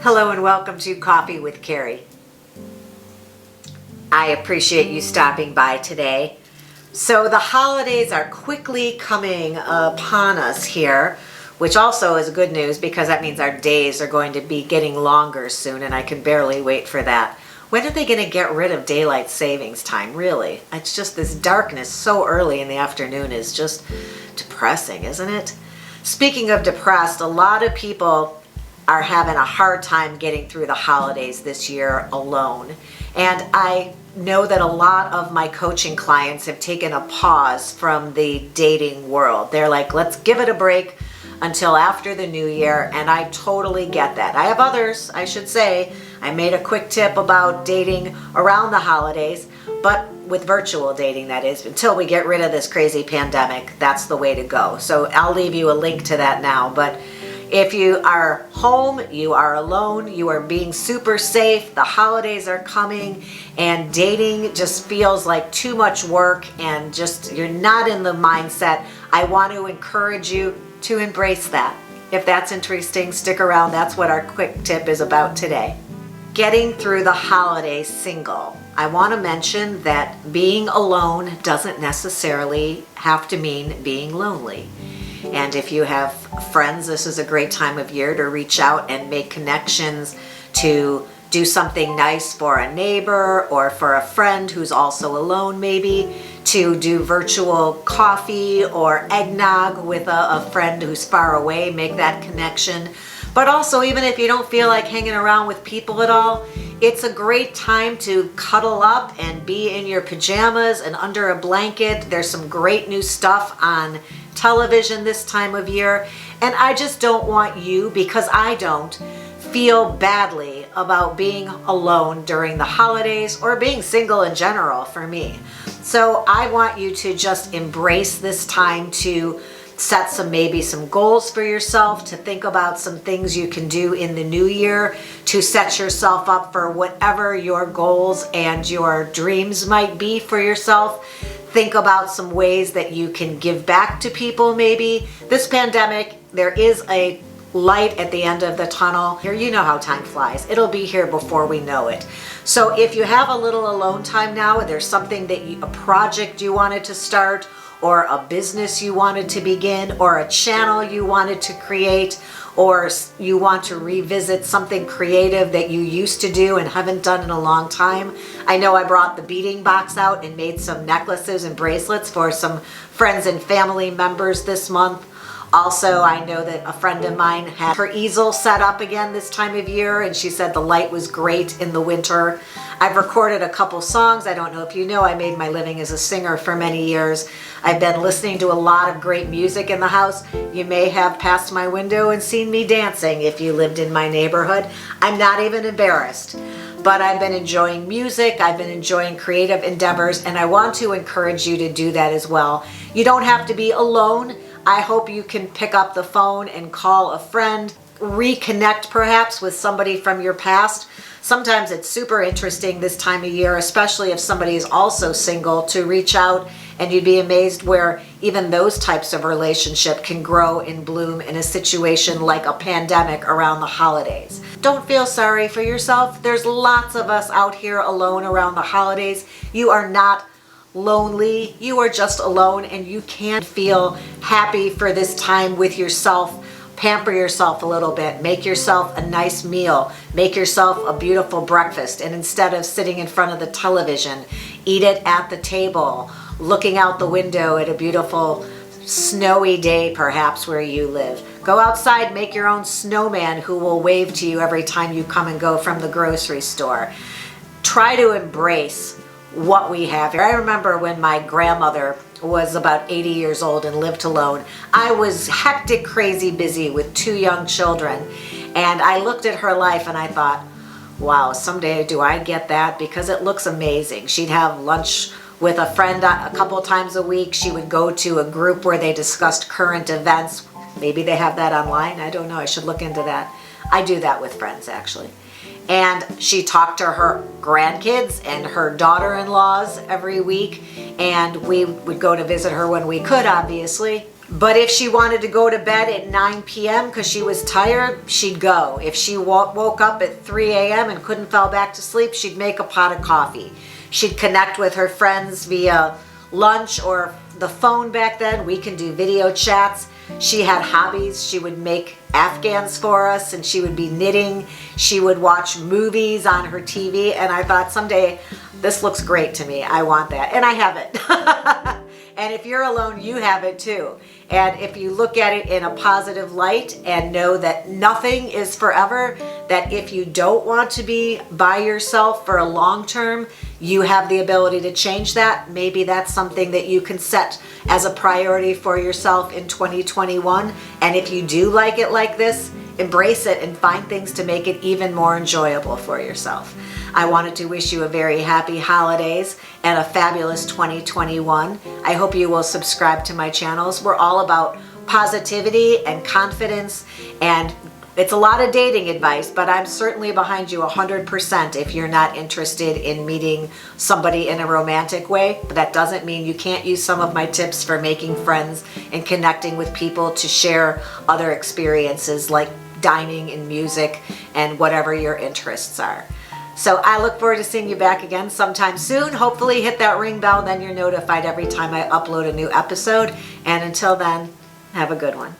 Hello and welcome to Coffee with Carey. I appreciate you stopping by today. So the holidays are quickly coming upon us here, which also is good news because that means our days are going to be getting longer soon, and I can barely wait for that. When are they going to get rid of daylight savings time, really? It's just this darkness so early in the afternoon is just depressing, isn't it? Speaking of depressed, a lot of people are having a hard time getting through the holidays this year alone. And I know that a lot of my coaching clients have taken a pause from the dating world. They're like, let's give it a break until after the new year, and I totally get that. I have others, I should say. I made a quick tip about dating around the holidays, but with virtual dating, that is, until we get rid of this crazy pandemic, that's the way to go. So I'll leave you a link to that now. But if you are home, you are alone, you are being super safe, the holidays are coming, and dating just feels like too much work and just you're not in the mindset, I want to encourage you to embrace that. If that's interesting, stick around. That's what our quick tip is about today. Getting through the holidays single. I want to mention that being alone doesn't necessarily have to mean being lonely. And if you have friends, this is a great time of year to reach out and make connections, to do something nice for a neighbor or for a friend who's also alone maybe, to do virtual coffee or eggnog with a friend who's far away, make that connection. But also, even if you don't feel like hanging around with people at all, it's a great time to cuddle up and be in your pajamas and under a blanket. There's some great new stuff on television this time of year. And I just don't want you, because I don't, feel badly about being alone during the holidays or being single in general for me. So I want you to just embrace this time to set maybe some goals for yourself, to think about some things you can do in the new year to set yourself up for whatever your goals and your dreams might be for yourself. Think about some ways that you can give back to people maybe. This pandemic, there is a light at the end of the tunnel. Here, you know how time flies. It'll be here before we know it. So if you have a little alone time now, and there's something that a project you wanted to start, or a business you wanted to begin, or a channel you wanted to create, or you want to revisit something creative that you used to do and haven't done in a long time. I know I brought the beading box out and made some necklaces and bracelets for some friends and family members this month. Also, I know that a friend of mine had her easel set up again this time of year, and she said the light was great in the winter. I've recorded a couple songs. I don't know if you know, I made my living as a singer for many years. I've been listening to a lot of great music in the house. You may have passed my window and seen me dancing if you lived in my neighborhood. I'm not even embarrassed. But I've been enjoying music, I've been enjoying creative endeavors, and I want to encourage you to do that as well. You don't have to be alone. I hope you can pick up the phone and call a friend, reconnect perhaps with somebody from your past. Sometimes it's super interesting this time of year, especially if somebody is also single, to reach out, and you'd be amazed where even those types of relationship can grow and bloom in a situation like a pandemic around the holidays. Don't feel sorry for yourself. There's lots of us out here alone around the holidays. You are not lonely, you are just alone, and you can feel happy for this time with yourself. Pamper yourself a little bit, make yourself a nice meal, make yourself a beautiful breakfast, and instead of sitting in front of the television, eat it at the table, looking out the window at a beautiful snowy day perhaps where you live. Go outside, make your own snowman who will wave to you every time you come and go from the grocery store. Try to embrace what we have here. I remember when my grandmother was about 80 years old and lived alone. I was hectic, crazy busy with 2 young children, and I looked at her life and I thought, wow, someday do I get that, because it looks amazing. She'd have lunch with a friend a couple times a week. She would go to a group where they discussed current events. Maybe they have that online. I don't know. I should look into that. I do that with friends, actually. And she talked to her grandkids and her daughter-in-laws every week, and we would go to visit her when we could, obviously. But if she wanted to go to bed at 9 p.m. because she was tired, she'd go. If she woke up at 3 a.m. and couldn't fall back to sleep, she'd make a pot of coffee. She'd connect with her friends via lunch or the phone back then. We can do video chats. She had hobbies. She would make Afghans for us, and she would be knitting. She would watch movies on her TV, and I thought someday this looks great to me. I want that, and I have it. And if you're alone, you have it too. And if you look at it in a positive light and know that nothing is forever, that if you don't want to be by yourself for a long term, you have the ability to change that. Maybe that's something that you can set as a priority for yourself in 2021. And if you do like it like this, embrace it and find things to make it even more enjoyable for yourself. I wanted to wish you a very happy holidays and a fabulous 2021. I hope you will subscribe to my channels. We're all about positivity and confidence, and it's a lot of dating advice, but I'm certainly behind you 100% if you're not interested in meeting somebody in a romantic way. But that doesn't mean you can't use some of my tips for making friends and connecting with people to share other experiences like dining and music and whatever your interests are. So I look forward to seeing you back again sometime soon. Hopefully hit that ring bell, then you're notified every time I upload a new episode. And until then, have a good one.